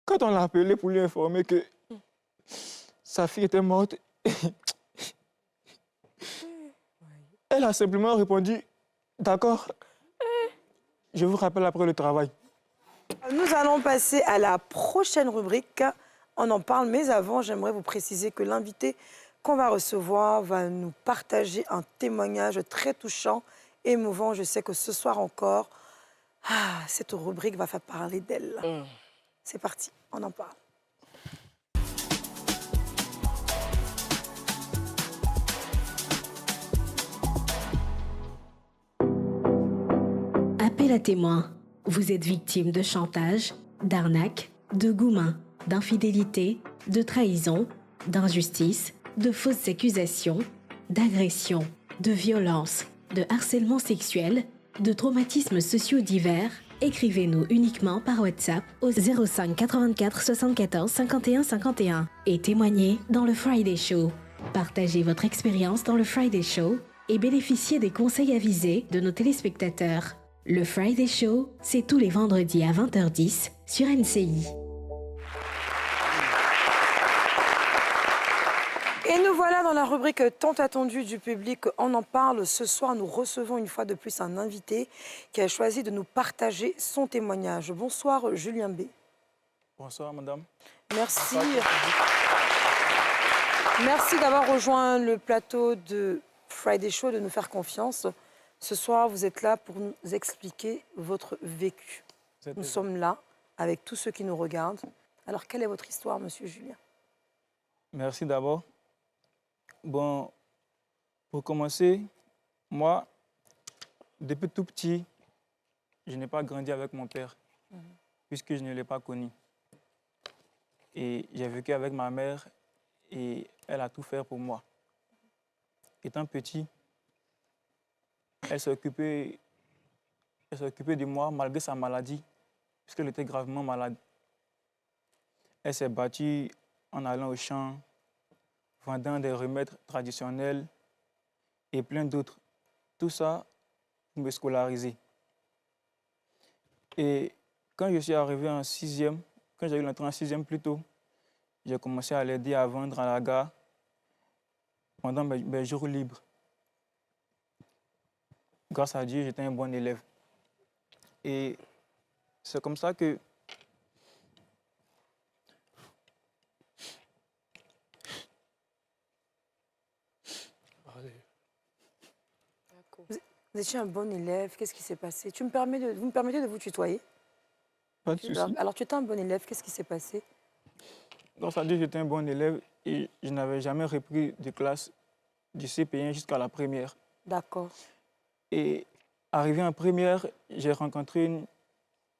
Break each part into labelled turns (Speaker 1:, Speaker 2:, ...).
Speaker 1: Quand on l'a appelé pour lui informer que sa fille était morte, elle a simplement répondu « D'accord, je vous rappelle après le travail ».
Speaker 2: Nous allons passer à la prochaine rubrique. On en parle, mais avant, j'aimerais vous préciser que l'invité qu'on va recevoir va nous partager un témoignage très touchant, émouvant. Je sais que ce soir encore, cette rubrique va faire parler d'elle. C'est parti, on en parle.
Speaker 3: Appel à témoins. Vous êtes victime de chantage, d'arnaque, de gourmand, d'infidélité, de trahison, d'injustice, de fausses accusations, d'agression, de violence, de harcèlement sexuel, de traumatismes sociaux divers. Écrivez-nous uniquement par WhatsApp au 05 84 74 51 51 et témoignez dans le Friday Show. Partagez votre expérience dans le Friday Show et bénéficiez des conseils avisés de nos téléspectateurs. Le Friday Show, c'est tous les vendredis à 20h10 sur NCI.
Speaker 2: Et nous voilà dans la rubrique tant attendue du public. On en parle. Ce soir, nous recevons une fois de plus un invité qui a choisi de nous partager son témoignage. Bonsoir, Julien B.
Speaker 1: Bonsoir, madame.
Speaker 2: Merci. Merci d'avoir rejoint le plateau de Friday Show, de nous faire confiance. Ce soir, vous êtes là pour nous expliquer votre vécu. Nous sommes là avec tous ceux qui nous regardent. Alors, quelle est votre histoire, monsieur Julien?
Speaker 1: Merci d'abord. Bon, pour commencer, moi, depuis tout petit, je n'ai pas grandi avec mon père, puisque je ne l'ai pas connu. Et j'ai vécu avec ma mère et elle a tout fait pour moi. Étant petit, elle s'est occupée de moi malgré sa maladie, puisqu'elle était gravement malade. Elle s'est battue en allant au champ, vendant des remèdes traditionnels et plein d'autres. Tout ça pour me scolariser. Et quand je suis arrivé en sixième, quand j'ai eu l'entrée en sixième plus tôt, j'ai commencé à l'aider à vendre à la gare pendant mes jours libres. Grâce à Dieu, j'étais un bon élève. Et c'est comme ça que
Speaker 2: Vous étiez un bon élève. Qu'est-ce qui s'est passé? Vous me permettez de vous tutoyer?
Speaker 1: pas de souci.
Speaker 2: Alors, tu étais un bon élève. Qu'est-ce qui s'est passé?
Speaker 1: Grâce à Dieu, j'étais un bon élève et je n'avais jamais repris de classe du CP1 jusqu'à la première.
Speaker 2: D'accord.
Speaker 1: Et arrivé en première, j'ai rencontré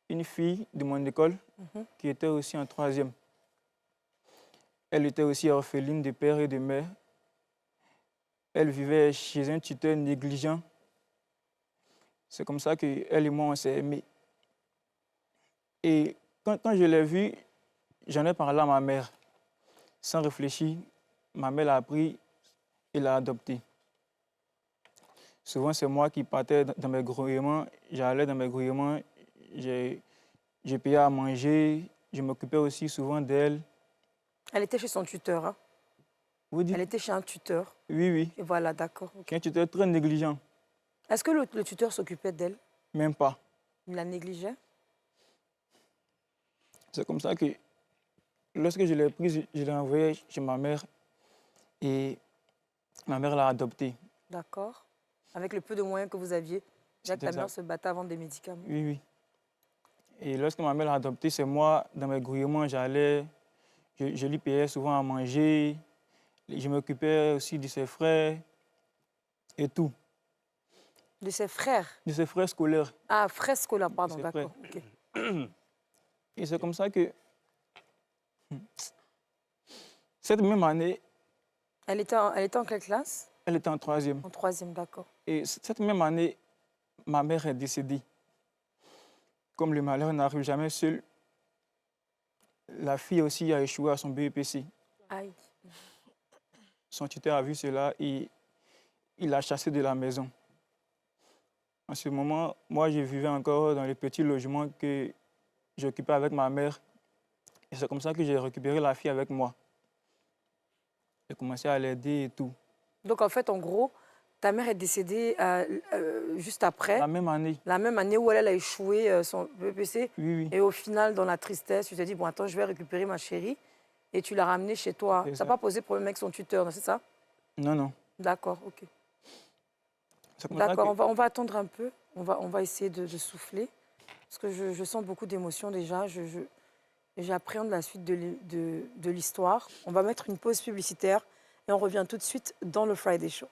Speaker 1: une fille de mon école qui était aussi en troisième. Elle était aussi orpheline de père et de mère. Elle vivait chez un tuteur négligent. C'est comme ça qu'elle et moi, on s'est aimés. Et quand je l'ai vue, j'en ai parlé à ma mère. Sans réfléchir, ma mère l'a pris et l'a adopté. Souvent, c'est moi qui partais dans mes grouillements. J'allais dans mes grouillements, je payais à manger, je m'occupais aussi souvent d'elle.
Speaker 2: Elle était chez son tuteur, hein?
Speaker 1: Vous dites?
Speaker 2: Elle était chez un tuteur.
Speaker 1: Oui, oui.
Speaker 2: Et voilà, d'accord. Okay.
Speaker 1: Un tuteur très négligent.
Speaker 2: Est-ce que le tuteur s'occupait d'elle?
Speaker 1: Même pas.
Speaker 2: Il la négligeait?
Speaker 1: C'est comme ça que, lorsque je l'ai prise, je l'ai envoyée chez ma mère et ma mère l'a adoptée.
Speaker 2: D'accord. Avec le peu de moyens que vous aviez, déjà que ta mère se battait à vendre des médicaments.
Speaker 1: Oui, oui. Et lorsque ma mère l'a adoptée, c'est moi, dans mes grouillements, j'allais, je lui payais souvent à manger, je m'occupais aussi de ses frères et tout.
Speaker 2: De ses frères?
Speaker 1: De ses frères scolaires.
Speaker 2: Ah, frères scolaires, pardon, d'accord. Okay.
Speaker 1: Et c'est comme ça que, cette même année...
Speaker 2: Elle était en quelle classe?
Speaker 1: Elle était en troisième.
Speaker 2: En troisième, d'accord.
Speaker 1: Et cette même année, ma mère est décédée. Comme le malheur n'arrive jamais seul, la fille aussi a échoué à son BEPC.
Speaker 2: Aïe.
Speaker 1: Son tuteur a vu cela et il l'a chassée de la maison. En ce moment, moi, je vivais encore dans les petits logements que j'occupais avec ma mère. Et c'est comme ça que j'ai récupéré la fille avec moi. J'ai commencé à l'aider et tout.
Speaker 2: Donc, en fait, en gros, ta mère est décédée juste après,
Speaker 1: La même année.
Speaker 2: la même année où elle a échoué son BEPC.
Speaker 1: Oui, oui.
Speaker 2: Et au final, dans la tristesse, tu t'es dit, bon, attends, je vais récupérer ma chérie. Et tu l'as ramenée chez toi.
Speaker 1: C'est
Speaker 2: Ça
Speaker 1: ça.
Speaker 2: n'a pas posé problème avec son tuteur, c'est ça?
Speaker 1: Non, non.
Speaker 2: D'accord, ok.
Speaker 1: C'est comme ça
Speaker 2: D'accord,
Speaker 1: que-
Speaker 2: on va attendre un peu. On va essayer de souffler. Parce que je sens beaucoup d'émotions déjà. J'appréhende la suite de l'histoire. On va mettre une pause publicitaire et on revient tout de suite dans le Friday Show.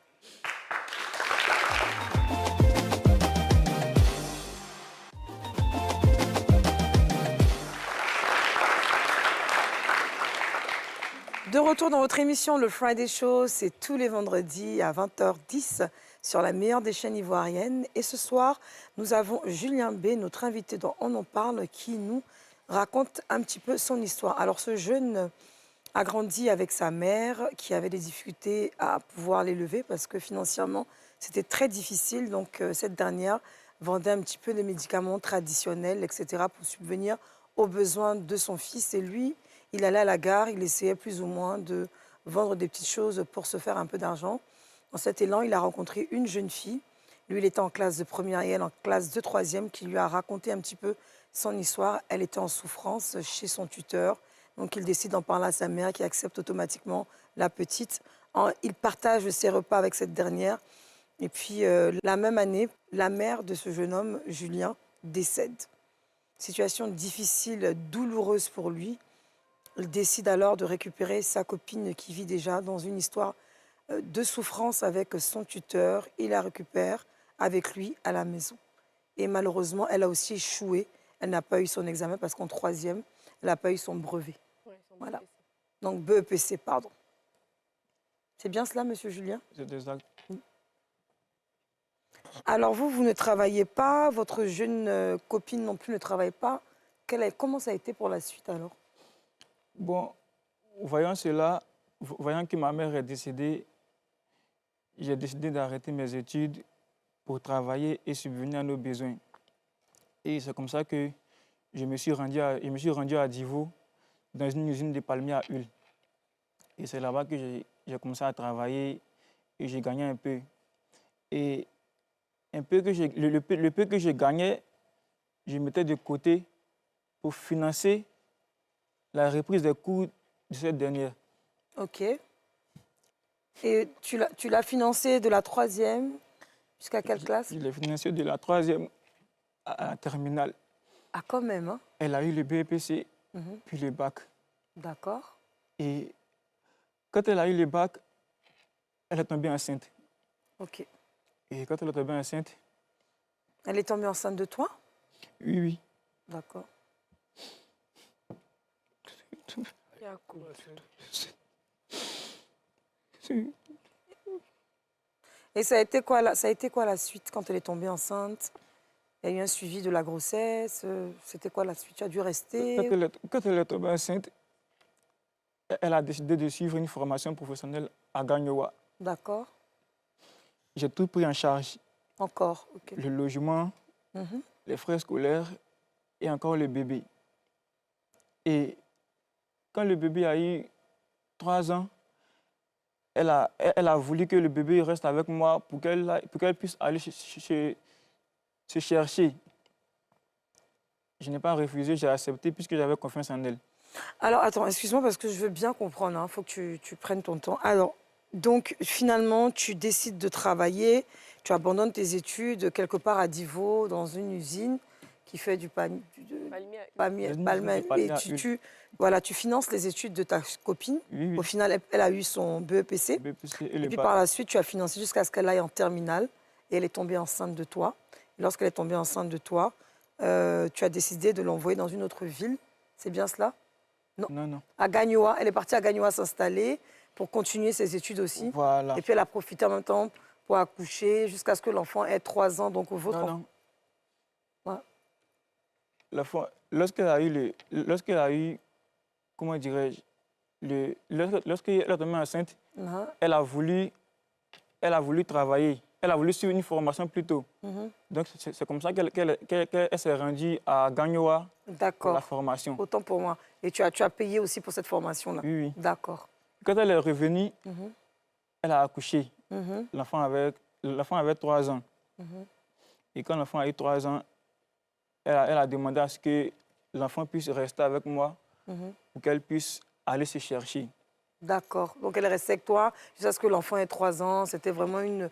Speaker 2: De retour dans votre émission, le Friday Show, c'est tous les vendredis à 20h10 sur la meilleure des chaînes ivoiriennes. Et ce soir, nous avons Julien B, notre invité dans On en parle, qui nous raconte un petit peu son histoire. Alors, ce jeune a grandi avec sa mère, qui avait des difficultés à pouvoir l'élever parce que financièrement, c'était très difficile. Donc, cette dernière vendait un petit peu des médicaments traditionnels, etc., pour subvenir aux besoins de son fils. Et lui, il allait à la gare, il essayait plus ou moins de vendre des petites choses pour se faire un peu d'argent. Dans cet élan, il a rencontré une jeune fille. Lui, il était en classe de première et elle en classe de troisième, qui lui a raconté un petit peu son histoire. Elle était en souffrance chez son tuteur. Donc, il décide d'en parler à sa mère, qui accepte automatiquement la petite. Il partage ses repas avec cette dernière. Et puis, la même année, la mère de ce jeune homme, Julien, décède. Situation difficile, douloureuse pour lui. Il décide alors de récupérer sa copine qui vit déjà dans une histoire de souffrance avec son tuteur. Il la récupère avec lui à la maison. Et malheureusement, elle a aussi échoué. Elle n'a pas eu son examen parce qu'en troisième, elle n'a pas eu son brevet. Voilà. Donc BEPC, pardon. C'est bien cela, monsieur Julien?
Speaker 1: C'est exact.
Speaker 2: Alors vous ne travaillez pas, votre jeune copine non plus ne travaille pas. Comment ça a été pour la suite alors?
Speaker 1: Bon, voyant cela, voyant que ma mère est décédée, j'ai décidé d'arrêter mes études pour travailler et subvenir à nos besoins. Et c'est comme ça que je me suis rendu à Divo, dans une usine de palmiers à huile. Et c'est là-bas que j'ai commencé à travailler et j'ai gagné un peu. Et un peu que le peu que je gagnais, je mettais de côté pour financer la reprise des cours de cette dernière.
Speaker 2: Ok. Et tu l'as financé de la troisième jusqu'à quelle classe?
Speaker 1: Je l'ai financé de la troisième à la terminale.
Speaker 2: Ah, quand même, hein?
Speaker 1: Elle a eu le BEPC, puis le bac.
Speaker 2: D'accord.
Speaker 1: Et quand elle a eu le bac, elle est tombée enceinte.
Speaker 2: Ok.
Speaker 1: Et quand elle est tombée enceinte,
Speaker 2: Elle est tombée enceinte de toi?
Speaker 1: oui, oui.
Speaker 2: D'accord. Et ça a été quoi la suite quand elle est tombée enceinte? Il y a eu un suivi de la grossesse? C'était quoi la suite? Tu as dû rester?
Speaker 1: Quand elle est tombée enceinte, elle a décidé de suivre une formation professionnelle à Gagnoa.
Speaker 2: D'accord.
Speaker 1: J'ai tout pris en charge.
Speaker 2: Encore, ok.
Speaker 1: Le logement, les frais scolaires et encore le bébé. Et quand le bébé a eu 3 ans, elle a voulu que le bébé reste avec moi pour qu'elle puisse aller se chercher. Je n'ai pas refusé, j'ai accepté puisque j'avais confiance en elle.
Speaker 2: Alors, attends, excuse-moi parce que je veux bien comprendre. Il faut que tu prennes ton temps. Alors, donc, finalement, tu décides de travailler, tu abandonnes tes études quelque part à Divo, dans une usine qui fait du palmier et voilà, tu finances les études de ta copine.
Speaker 1: Oui, oui.
Speaker 2: Au final, elle a eu son BEPC.
Speaker 1: BEPC
Speaker 2: Et
Speaker 1: le
Speaker 2: puis
Speaker 1: bac.
Speaker 2: par la suite, tu as financé jusqu'à ce qu'elle aille en terminale. Et elle est tombée enceinte de toi. Et lorsqu'elle est tombée enceinte de toi, tu as décidé de l'envoyer dans une autre ville. C'est bien cela? Non.
Speaker 1: Non, non.
Speaker 2: À Gagnoa. Elle est partie à Gagnoa s'installer pour continuer ses études aussi.
Speaker 1: Voilà.
Speaker 2: Et puis elle a profité en même temps pour accoucher jusqu'à ce que l'enfant ait 3 ans. Donc votre
Speaker 1: Non, non.
Speaker 2: Ouais.
Speaker 1: Lorsqu'elle a eu, comment dirais-je, lorsqu'elle est tombée enceinte, elle a voulu travailler. elle a voulu suivre une formation plus tôt. Donc, c'est comme ça qu'elle s'est rendue à Gagnoa pour la
Speaker 2: D'accord.
Speaker 1: formation.
Speaker 2: Autant pour moi. Et tu as payé aussi pour cette formation-là?
Speaker 1: Oui, oui.
Speaker 2: D'accord.
Speaker 1: Quand elle est revenue, elle a accouché.
Speaker 2: Mhm.
Speaker 1: L'enfant avait 3 ans. Et quand l'enfant a eu 3 ans, elle a demandé à ce que l'enfant puisse rester avec moi pour qu'elle puisse aller se chercher.
Speaker 2: D'accord. Donc, elle est restée avec toi jusqu'à ce que l'enfant ait 3 ans. C'était vraiment une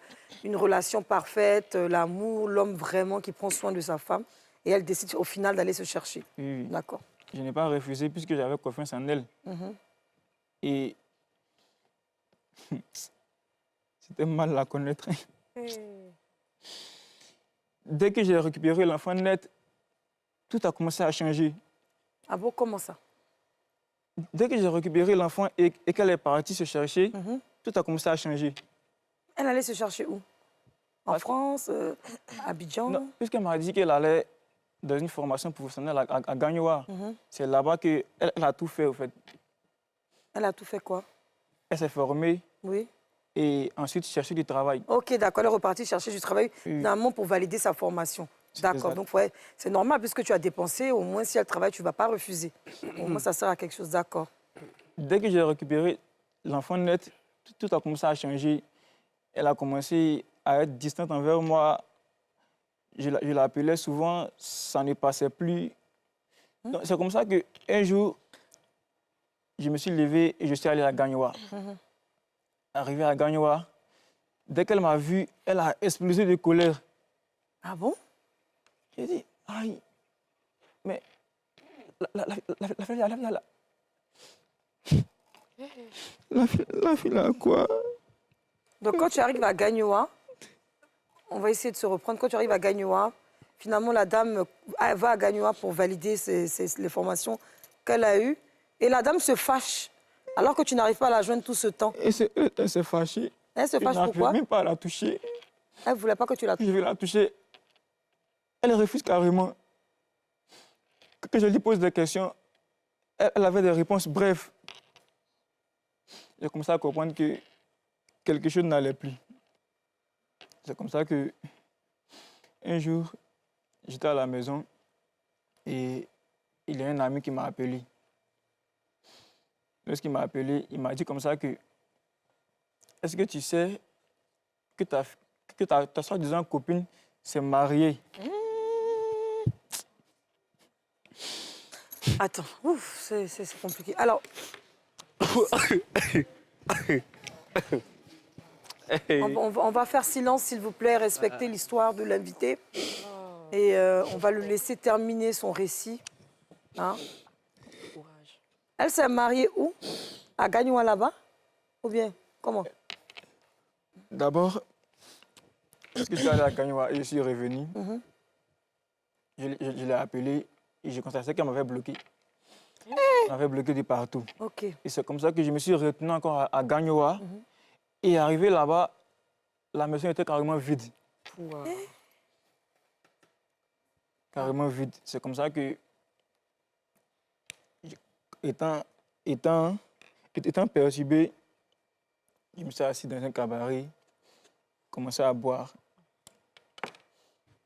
Speaker 2: relation parfaite, l'amour, l'homme vraiment qui prend soin de sa femme. Et elle décide au final d'aller se chercher.
Speaker 1: Oui, oui.
Speaker 2: D'accord.
Speaker 1: Je n'ai pas refusé puisque j'avais confiance en elle. Et c'était mal la connaître. Dès que j'ai récupéré l'enfant net, tout a commencé à changer.
Speaker 2: Ah bon, comment ça?
Speaker 1: Dès que j'ai récupéré l'enfant et qu'elle est partie se chercher, tout a commencé à changer.
Speaker 2: Elle allait se chercher où? En
Speaker 1: Parce-
Speaker 2: France, à Abidjan?
Speaker 1: Non, puisqu'elle m'a dit qu'elle allait dans une formation professionnelle à Gagnoa, c'est là-bas qu'elle a tout fait, au fait.
Speaker 2: Elle a tout fait quoi?
Speaker 1: Elle s'est formée
Speaker 2: Oui.
Speaker 1: et ensuite cherché du travail.
Speaker 2: Ok, d'accord. Elle est repartie chercher du travail, finalement, pour valider sa formation. D'accord.
Speaker 1: exact.
Speaker 2: Donc, ouais, c'est normal, puisque tu as dépensé. Au moins, si elle travaille, tu ne vas pas refuser. Au moins, ça sert à quelque chose. D'accord.
Speaker 1: Dès que j'ai récupéré l'enfant net, tout a commencé à changer. Elle a commencé à être distante envers moi. Je l'appelais souvent, ça ne passait plus. Donc, c'est comme ça qu'un jour, je me suis levé et je suis allé à Gagnoa. Arrivé à Gagnoa, dès qu'elle m'a vu, elle a explosé de colère.
Speaker 2: Ah bon?
Speaker 1: J'ai dit, aïe, mais la fille, la fille là, quoi?
Speaker 2: Donc, quand tu arrives à Gagnoa, on va essayer de se reprendre. Quand tu arrives à Gagnoa, finalement, la dame elle va à Gagnoa pour valider les formations qu'elle a eues. Et la dame se fâche, alors que tu n'arrives pas à la joindre tout ce temps.
Speaker 1: Et elle s'est fâchée.
Speaker 2: Elle se
Speaker 1: Je
Speaker 2: fâche
Speaker 1: n'arrive
Speaker 2: pourquoi?
Speaker 1: même pas à la toucher.
Speaker 2: Elle ne voulait pas que tu la touches.
Speaker 1: Je vais la toucher. Elle refuse carrément. Quand je lui pose des questions, elle avait des réponses brèves. J'ai commencé à comprendre que quelque chose n'allait plus. C'est comme ça que un jour, j'étais à la maison et il y a un ami qui m'a appelé. Lorsqu'il m'a appelé, il m'a dit comme ça que est-ce que tu sais que ta soi-disant copine s'est mariée?
Speaker 2: Attends, ouf, c'est compliqué. Alors, on va faire silence, s'il vous plaît, respecter l'histoire de l'invité. Et on va le laisser terminer son récit. Hein? Elle s'est mariée où? À Gagnoa là-bas? Ou bien, comment?
Speaker 1: D'abord, parce que je suis allé à Gagnoa et je suis revenu, je l'ai appelé et j'ai constaté qu'elle m'avait bloqué. Elle m'avait bloqué de partout.
Speaker 2: Ok.
Speaker 1: Et c'est comme ça que je me suis retenu encore à Gagnoa. Et arrivé là-bas, la maison était carrément vide. Carrément vide. C'est comme ça que, étant perturbé, je me suis assis dans un cabaret, commencé à boire.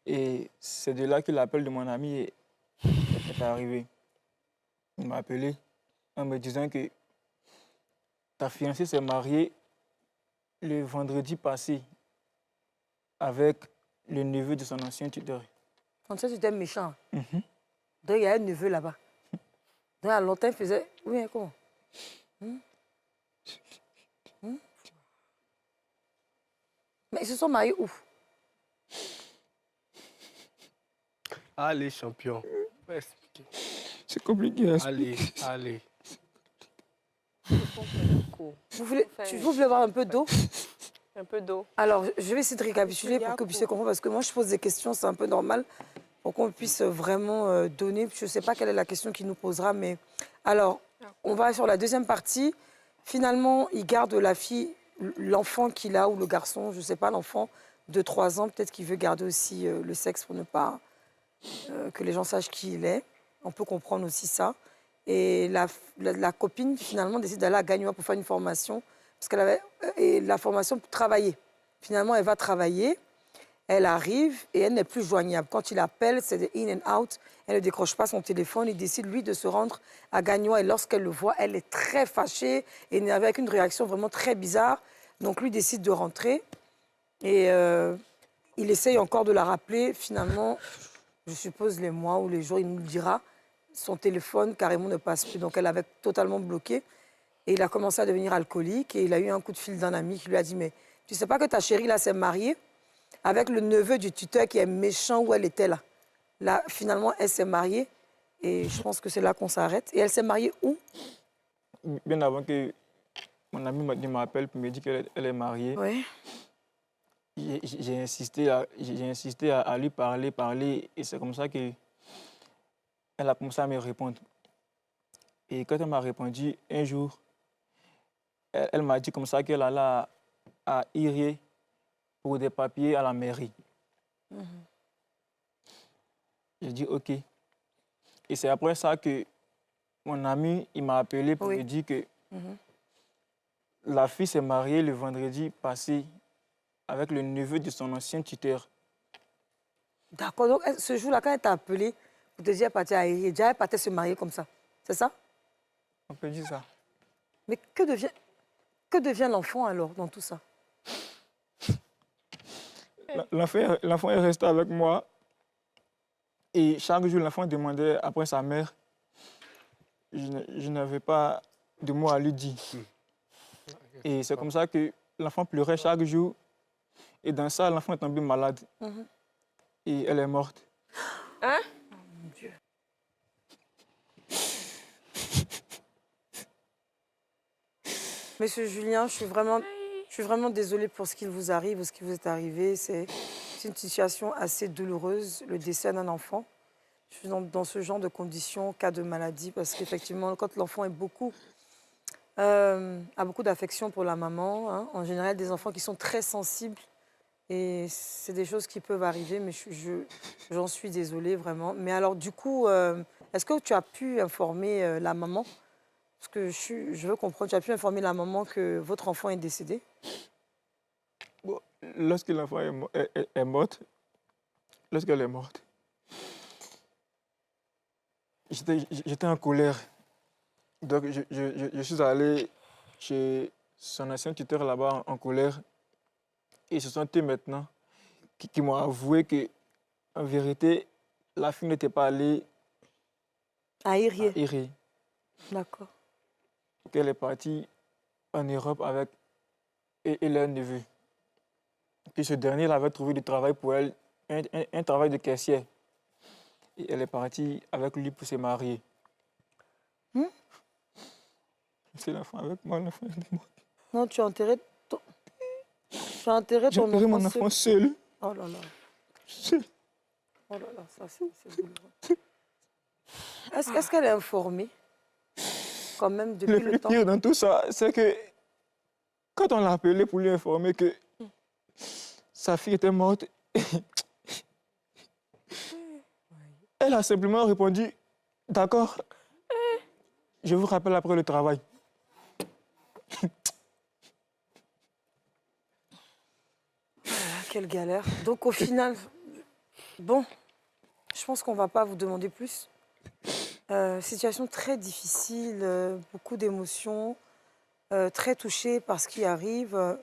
Speaker 1: Et c'est de là que l'appel de mon ami est arrivé. Il m'a appelé en me disant que ta fiancée s'est mariée le vendredi passé avec le neveu de son ancien tuteur.
Speaker 2: Comme ça, tu étais méchant. Donc, il y a un neveu là-bas. Donc, à longtemps, il faisait... Oui, comment? Mais ils se sont mariés où?
Speaker 4: Allez, champion. Ouais, expliquer.
Speaker 1: C'est compliqué à expliquer.
Speaker 4: Allez.
Speaker 2: Vous voulez avoir un peu d'eau?
Speaker 5: Un peu d'eau.
Speaker 2: Alors, je vais essayer de récapituler pour que vous puissiez comprendre, parce que moi, je pose des questions, c'est un peu normal, pour qu'on puisse vraiment donner. Je ne sais pas quelle est la question qu'il nous posera, mais... Alors, on va sur la deuxième partie. Finalement, il garde la fille, l'enfant qu'il a, ou le garçon, je ne sais pas, l'enfant de 3 ans. Peut-être qu'il veut garder aussi le sexe pour ne pas que les gens sachent qui il est. On peut comprendre aussi ça. Et la copine, finalement, décide d'aller à Gagnoa pour faire une formation, parce qu'elle avait la formation pour travailler. Finalement, elle va travailler, elle arrive et elle n'est plus joignable. Quand il appelle, c'est des in and out. Elle ne décroche pas son téléphone. Il décide, lui, de se rendre à Gagnoa. Et lorsqu'elle le voit, elle est très fâchée et avec une réaction vraiment très bizarre. Donc, lui décide de rentrer. Et il essaye encore de la rappeler. Finalement, je suppose les mois ou les jours, il nous le dira. Son téléphone, carrément, ne passe plus. Donc, elle avait totalement bloqué. Et il a commencé à devenir alcoolique. Et il a eu un coup de fil d'un ami qui lui a dit, mais tu sais pas que ta chérie, là, s'est mariée avec le neveu du tuteur qui est méchant où elle était là. Là, finalement, elle s'est mariée. Et je pense que c'est là qu'on s'arrête. Et elle s'est mariée où?
Speaker 1: Bien avant que mon ami m'appelle pour me dire qu'elle est mariée,
Speaker 2: Oui.
Speaker 1: j'ai insisté à lui parler. Et c'est comme ça qu'elle a commencé à me répondre. Et quand elle m'a répondu, un jour, elle m'a dit comme ça qu'elle allait à Iré pour des papiers à la mairie. J'ai dit OK. Et c'est après ça que mon ami il m'a appelé pour me dire que la fille s'est mariée le vendredi passé avec le neveu de son ancien tuteur.
Speaker 2: D'accord. Donc, ce jour-là, quand elle t'a appelé pour te dire qu'elle partait à Iré, déjà, elle partait se marier comme ça. C'est ça?
Speaker 1: On peut dire ça.
Speaker 2: Mais que devient l'enfant alors dans tout ça?
Speaker 1: L'enfant est resté avec moi. Et chaque jour, l'enfant demandait après sa mère. Je n'avais pas de mots à lui dire. Et c'est comme ça que l'enfant pleurait chaque jour. Et dans ça, l'enfant est tombé malade. Et elle est morte.
Speaker 5: Hein?
Speaker 2: Mon Dieu. Monsieur Julien, je suis vraiment désolée pour ce qui vous arrive ou ce qui vous est arrivé. C'est une situation assez douloureuse, le décès d'un enfant. Je suis dans ce genre de conditions, cas de maladie, parce qu'effectivement, quand l'enfant a beaucoup d'affection pour la maman, hein, en général, des enfants qui sont très sensibles, et c'est des choses qui peuvent arriver, mais j'en suis désolée, vraiment. Mais alors, du coup, est-ce que tu as pu informer la maman? Parce que je veux comprendre, tu as pu informer la maman que votre enfant est décédé?
Speaker 1: Bon, lorsque l'enfant est morte, lorsqu'elle est morte, j'étais en colère. Donc, je suis allé chez son ancien tuteur là-bas en colère. Et ce sont eux maintenant qui m'ont avoué qu'en vérité, la fille n'était pas allée
Speaker 2: À
Speaker 1: à
Speaker 2: Irié.
Speaker 1: Iré,
Speaker 2: D'accord.
Speaker 1: qu'elle est partie en Europe avec et leur neveu. Que ce dernier elle avait trouvé du travail pour elle, un travail de caissière. Et elle est partie avec lui pour se marier. C'est l'enfant avec moi, l'enfant est mort.
Speaker 2: Non, tu as enterré
Speaker 1: J'ai
Speaker 2: ton
Speaker 1: enterré mon
Speaker 2: enfant
Speaker 1: enfant seul.
Speaker 2: Oh là là.
Speaker 1: Seul.
Speaker 2: Oh là là, ça c'est douloureux. Est-ce qu'elle est informée quand même depuis
Speaker 1: Le
Speaker 2: le
Speaker 1: plus
Speaker 2: temps?
Speaker 1: pire dans tout ça, c'est que quand on l'a appelé pour lui informer que sa fille était morte, elle a simplement répondu « D'accord, je vous rappelle après le travail. »
Speaker 2: Quelle galère. Donc au final, bon, je pense qu'on ne va pas vous demander plus. Situation très difficile, beaucoup d'émotions, très touchée par ce qui arrive.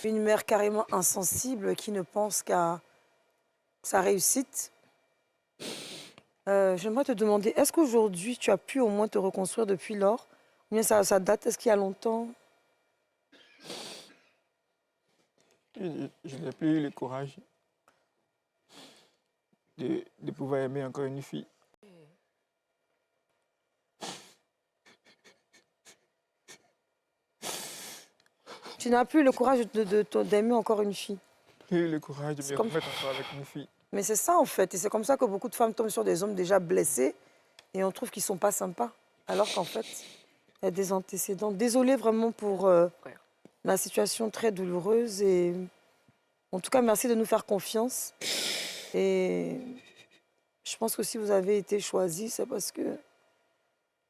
Speaker 2: Une mère carrément insensible qui ne pense qu'à sa réussite. J'aimerais te demander, est-ce qu'aujourd'hui tu as pu au moins te reconstruire depuis lors? Ou bien ça date, est-ce qu'il y a longtemps?
Speaker 1: Je n'ai plus eu le courage de pouvoir aimer encore une fille.
Speaker 2: Tu n'as plus le courage d'aimer encore une fille.
Speaker 1: J'ai eu le courage de me
Speaker 2: comme-
Speaker 1: remettre encore avec une fille.
Speaker 2: Mais c'est ça en fait. Et c'est comme ça que beaucoup de femmes tombent sur des hommes déjà blessés et on trouve qu'ils ne sont pas sympas. Alors qu'en fait, il y a des antécédents. Désolée vraiment pour la situation très douloureuse. Et en tout cas, merci de nous faire confiance. Et je pense que si vous avez été choisi, c'est parce que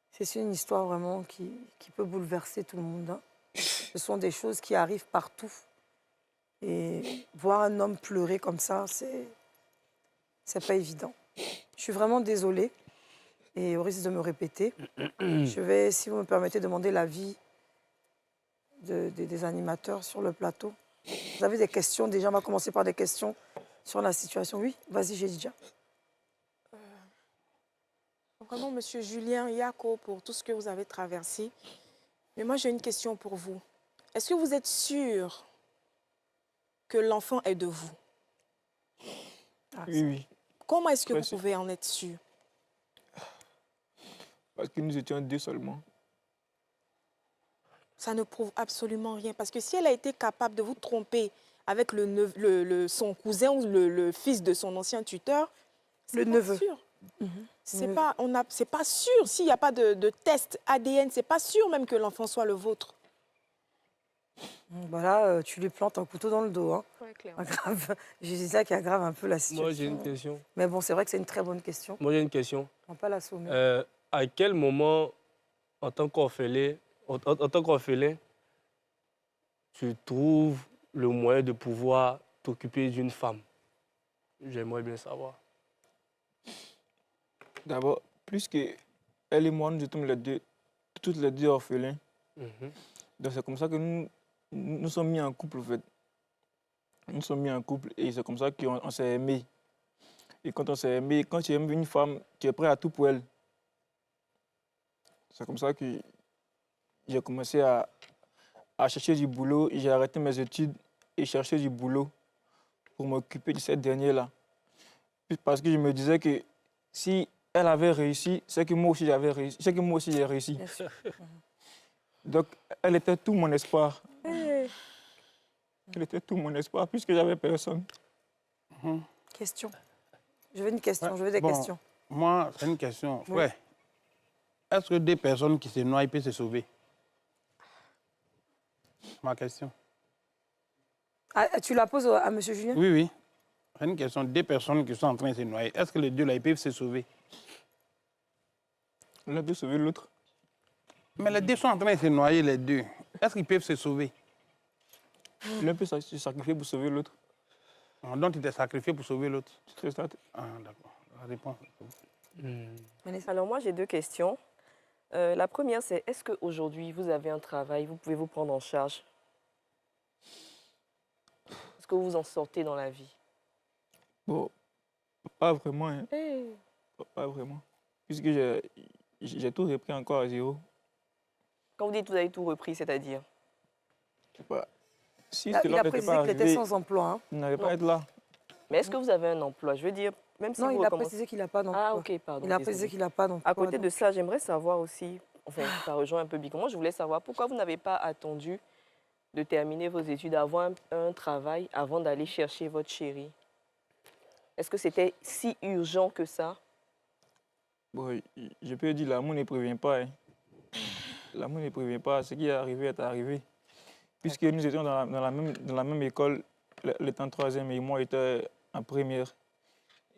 Speaker 2: c'est une histoire vraiment qui peut bouleverser tout le monde, hein. Ce sont des choses qui arrivent partout. Et voir un homme pleurer comme ça, c'est pas évident. Je suis vraiment désolée. Et au risque de me répéter, je vais, si vous me permettez, demander l'avis des animateurs sur le plateau. Vous avez des questions déjà? On va commencer par des questions sur la situation. Oui, vas-y, Jedidja.
Speaker 5: Vraiment, Monsieur Julien Yako, pour tout ce que vous avez traversé. Mais moi, j'ai une question pour vous. Est-ce que vous êtes sûr que l'enfant est de vous?
Speaker 1: Oui, oui.
Speaker 5: Comment est-ce que
Speaker 1: Ouais,
Speaker 5: vous
Speaker 1: c'est-
Speaker 5: pouvez en être sûr?
Speaker 1: Parce que nous étions deux seulement.
Speaker 5: Ça ne prouve absolument rien. Parce que si elle a été capable de vous tromper avec son cousin ou le fils de son ancien tuteur, c'est
Speaker 2: Le
Speaker 5: pas
Speaker 2: neveu.
Speaker 5: sûr.
Speaker 2: Neveu.
Speaker 5: C'est pas sûr. S'il n'y a pas de test ADN, c'est pas sûr même que l'enfant soit le vôtre.
Speaker 2: Voilà, tu lui plantes un couteau dans le dos. Hein.
Speaker 5: Ouais, clairement.
Speaker 2: Aggrave. Je dis ça qui aggrave un peu la situation.
Speaker 4: Moi, j'ai une question.
Speaker 2: Mais bon, c'est vrai que c'est une très bonne question.
Speaker 4: Moi, j'ai une question.
Speaker 2: On va pas l'assommer.
Speaker 4: À quel moment, en tant qu'orphelin, tu trouves le moyen de pouvoir t'occuper d'une femme? J'aimerais bien savoir.
Speaker 1: D'abord, puisque elle et moi, nous étions toutes les deux orphelins.
Speaker 4: Mhm.
Speaker 1: Donc c'est comme ça que nous sommes mis en couple, en fait. Nous sommes mis en couple et c'est comme ça qu'on s'est aimés. Et quand on s'est aimés, quand tu aimes une femme, tu es prêt à tout pour elle. C'est comme ça que j'ai commencé à chercher du boulot. J'ai arrêté mes études et cherché du boulot pour m'occuper de cette dernière-là. Parce que je me disais que si elle avait réussi, c'est que moi aussi j'avais réussi. C'est que moi aussi j'ai réussi.
Speaker 2: Bien sûr.
Speaker 1: Donc elle était tout mon espoir.
Speaker 5: Eh,
Speaker 1: Elle était tout mon espoir puisque j'avais personne.
Speaker 2: Question. Je veux une question,
Speaker 6: Ouais,
Speaker 2: je veux des
Speaker 6: bon,
Speaker 2: questions.
Speaker 6: Moi, c'est une question.
Speaker 2: Oui.
Speaker 6: Ouais. Est-ce que des personnes qui se noient peuvent se sauver? Ma question.
Speaker 2: Ah, tu la poses à M. Julien?
Speaker 6: Oui, oui. C'est une question. Des personnes qui sont en train de se noyer, est-ce que les deux là, ils peuvent se sauver?
Speaker 1: L'un peut sauver l'autre.
Speaker 6: Mais les deux sont en train de se noyer, les deux. Est-ce qu'ils peuvent se sauver?
Speaker 1: L'un peut se sacrifier pour sauver l'autre.
Speaker 6: Donc, tu t'es sacrifié pour sauver l'autre.
Speaker 1: C'est ça.
Speaker 6: Ah, d'accord. La réponse.
Speaker 7: Alors moi, j'ai deux questions. La première, c'est est-ce qu'aujourd'hui, vous avez un travail, vous pouvez vous prendre en charge? Est-ce que vous vous en sortez dans la vie?
Speaker 1: Bon, pas vraiment, hein.
Speaker 7: Eh,
Speaker 1: Pas vraiment. Puisque j'ai tout repris encore à zéro.
Speaker 7: Quand vous dites que vous avez tout repris, c'est-à-dire?
Speaker 1: Je sais pas. Si
Speaker 2: Il a
Speaker 1: cela n'était
Speaker 2: précisé
Speaker 1: pas
Speaker 2: qu'il était
Speaker 1: arrivé,
Speaker 2: sans emploi. Hein.
Speaker 1: il n'allait
Speaker 7: Non.
Speaker 1: pas être là.
Speaker 7: Mais est-ce que vous avez un emploi? Je veux dire, même si
Speaker 2: Non,
Speaker 7: vous
Speaker 2: il a
Speaker 7: recommencez...
Speaker 2: précisé qu'il n'a pas d'emploi.
Speaker 7: Ah, ok, pardon.
Speaker 2: Il a
Speaker 7: désolée.
Speaker 2: précisé qu'il n'a pas d'emploi.
Speaker 7: À côté de
Speaker 2: donc.
Speaker 7: ça, j'aimerais savoir aussi, enfin, ça rejoint un peu Bicon. Moi, je voulais savoir pourquoi vous n'avez pas attendu de terminer vos études, avoir un travail avant d'aller chercher votre chérie. Est-ce que c'était si urgent que ça?
Speaker 1: Bon, je peux dire, l'amour ne prévient pas. Hein. L'amour ne prévient pas. Ce qui est arrivé est arrivé. Puisque nous étions dans la même école, elle était en troisième et moi j'étais en première.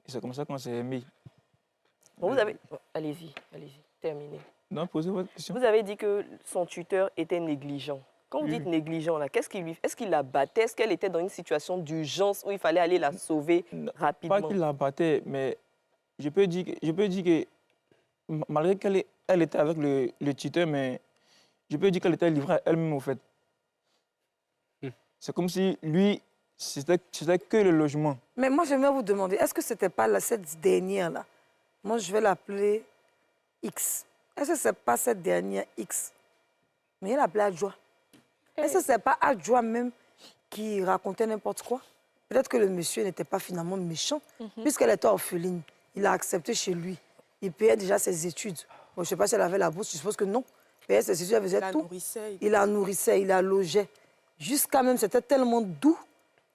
Speaker 1: Et c'est comme ça qu'on s'est aimés.
Speaker 7: Bon, vous avez... Allez-y, terminez.
Speaker 1: Donc, posez votre question.
Speaker 7: Vous avez dit que son tuteur était négligent. Quand vous
Speaker 1: Oui.
Speaker 7: dites négligent, là, qu'est-ce qu'il lui... Est-ce qu'il la battait? Est-ce qu'elle était dans une situation d'urgence où il fallait aller la sauver
Speaker 1: Non,
Speaker 7: rapidement?
Speaker 1: Pas qu'il la battait, mais je peux dire que malgré qu'elle était avec le tuteur, mais je peux dire qu'elle était livrée à elle-même au fait. C'est comme si lui, c'était que le logement.
Speaker 2: Mais moi, j'aimerais vous demander, est-ce que ce n'était pas cette dernière-là? Moi, je vais l'appeler X. Est-ce que ce n'est pas cette dernière X? Mais il l'appelait Adjoa. Est-ce que ce n'est pas Adjoa même qui racontait n'importe quoi? Peut-être que le monsieur n'était pas finalement méchant, puisqu'elle était orpheline. Il a accepté chez lui. Il payait déjà ses études. Bon, je ne sais pas si elle avait la bourse, je suppose que non. Il payait ses études, elle faisait
Speaker 5: Il la
Speaker 2: tout.
Speaker 5: nourrissait.
Speaker 2: Il la nourrissait, il la logeait. Jusqu'à même, c'était tellement doux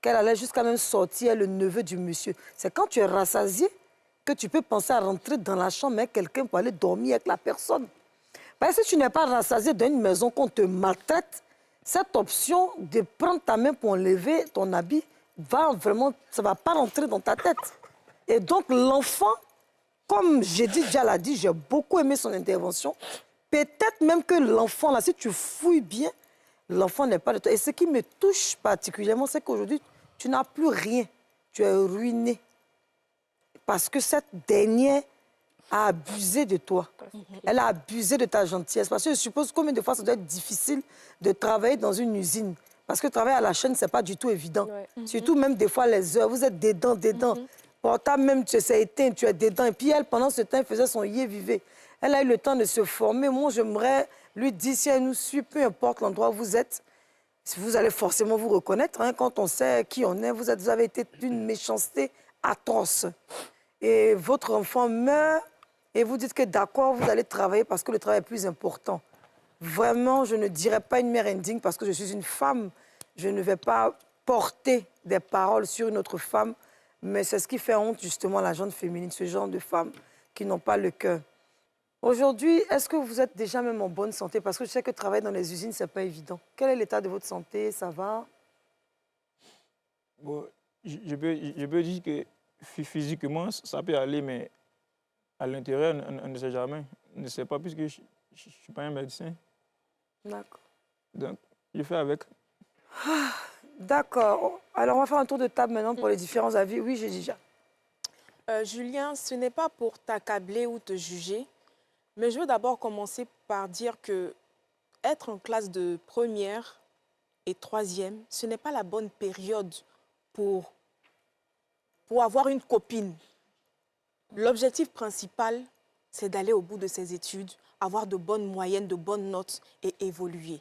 Speaker 2: qu'elle allait jusqu'à même sortir le neveu du monsieur. C'est quand tu es rassasié que tu peux penser à rentrer dans la chambre avec quelqu'un pour aller dormir avec la personne. Parce que si tu n'es pas rassasié dans une maison qu'on te maltraite, cette option de prendre ta main pour enlever ton habit, ça ne va pas rentrer dans ta tête. Et donc, l'enfant, comme j'ai dit, déjà l'a dit, j'ai beaucoup aimé son intervention. Peut-être même que l'enfant, là, si tu fouilles bien, L'enfant n'est pas de toi. Et ce qui me touche particulièrement, c'est qu'aujourd'hui, tu n'as plus rien. Tu es ruiné. Parce que cette dernière a abusé de toi. Elle a abusé de ta gentillesse. Parce que je suppose combien de fois ça doit être difficile de travailler dans une usine. Parce que travailler à la chaîne, ce n'est pas du tout évident. Surtout même des fois les heures. Vous êtes dedans. Portable même, tu sais éteint, tu es dedans. Et puis elle, pendant ce temps, elle faisait son yé-vivé. Elle a eu le temps de se former. Moi, j'aimerais lui dire, si elle nous suit, peu importe l'endroit où vous êtes, vous allez forcément vous reconnaître. Hein, quand on sait qui on est, vous avez été d'une méchanceté atroce. Et votre enfant meurt et vous dites que d'accord, vous allez travailler parce que le travail est plus important. Vraiment, je ne dirais pas une mère indigne parce que je suis une femme. Je ne vais pas porter des paroles sur une autre femme, mais c'est ce qui fait honte justement à la gente féminine, ce genre de femmes qui n'ont pas le cœur. Aujourd'hui, est-ce que vous êtes déjà même en bonne santé? Parce que je sais que travailler dans les usines, ce n'est pas évident. Quel est l'état de votre santé? Ça va?
Speaker 1: Bon, je peux dire que physiquement, ça peut aller, mais à l'intérieur, on ne sait jamais. On ne sait pas puisque je ne suis pas un médecin.
Speaker 2: D'accord.
Speaker 1: Donc, je fais avec.
Speaker 2: D'accord. Alors, on va faire un tour de table maintenant pour les différents avis. Oui, j'ai déjà.
Speaker 5: Julien, ce n'est pas pour t'accabler ou te juger, mais je veux d'abord commencer par dire que être en classe de première et troisième, ce n'est pas la bonne période pour avoir une copine. L'objectif principal, c'est d'aller au bout de ses études, avoir de bonnes moyennes, de bonnes notes et évoluer.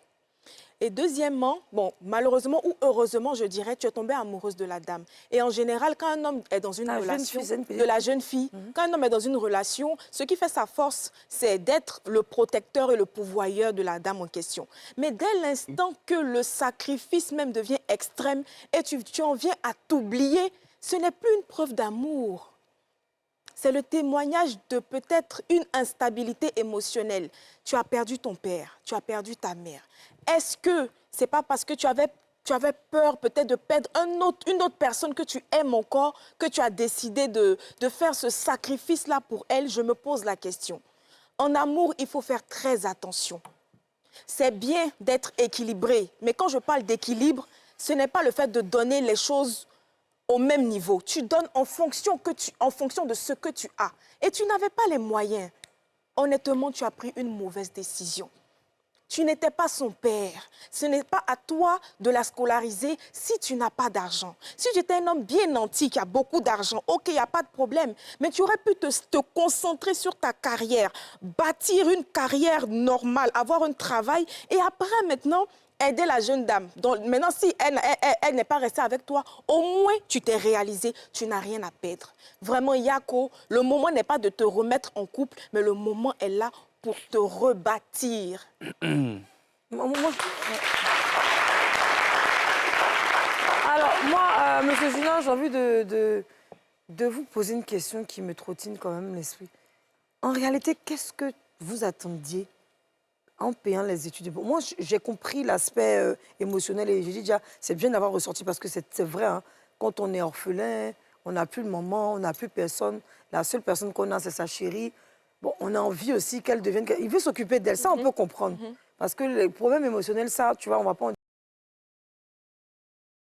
Speaker 5: Et deuxièmement, bon, malheureusement ou heureusement, je dirais, tu es tombée amoureuse de la dame. Et en général, quand un homme est dans une relation, de la jeune fille, quand un homme est dans une relation, ce qui fait sa force, c'est d'être le protecteur et le pourvoyeur de la dame en question. Mais dès l'instant que le sacrifice même devient extrême et tu en viens à t'oublier, ce n'est plus une preuve d'amour. C'est le témoignage de peut-être une instabilité émotionnelle. Tu as perdu ton père, tu as perdu ta mère. Est-ce que ce n'est pas parce que tu avais peur peut-être de perdre une autre personne que tu aimes encore que tu as décidé de faire ce sacrifice-là pour elle? Je me pose la question. En amour, il faut faire très attention. C'est bien d'être équilibré, mais quand je parle d'équilibre, ce n'est pas le fait de donner les choses au même niveau. Tu donnes en fonction de ce que tu as. Et tu n'avais pas les moyens. Honnêtement, tu as pris une mauvaise décision. Tu n'étais pas son père. Ce n'est pas à toi de la scolariser si tu n'as pas d'argent. Si tu étais un homme bien nanti, qui a beaucoup d'argent, ok, il n'y a pas de problème. Mais tu aurais pu te concentrer sur ta carrière, bâtir une carrière normale, avoir un travail et après, maintenant, aider la jeune dame. Donc, maintenant, si elle n'est pas restée avec toi, au moins, tu t'es réalisé, tu n'as rien à perdre. Vraiment, Yako, le moment n'est pas de te remettre en couple, mais le moment est là pour te rebâtir.
Speaker 2: Alors, moi, Monsieur Julien, j'ai envie de vous poser une question qui me trottine quand même l'esprit. En réalité, qu'est-ce que vous attendiez en payant les études? Moi, j'ai compris l'aspect émotionnel et j'ai dit déjà, c'est bien d'avoir ressorti parce que c'est vrai, hein, quand on est orphelin, on n'a plus le moment, on n'a plus personne. La seule personne qu'on a, c'est sa chérie. Bon, on a envie aussi qu'elle devienne... Il veut s'occuper d'elle, ça on peut comprendre. Parce que les problèmes émotionnels, ça, tu vois, on va pas en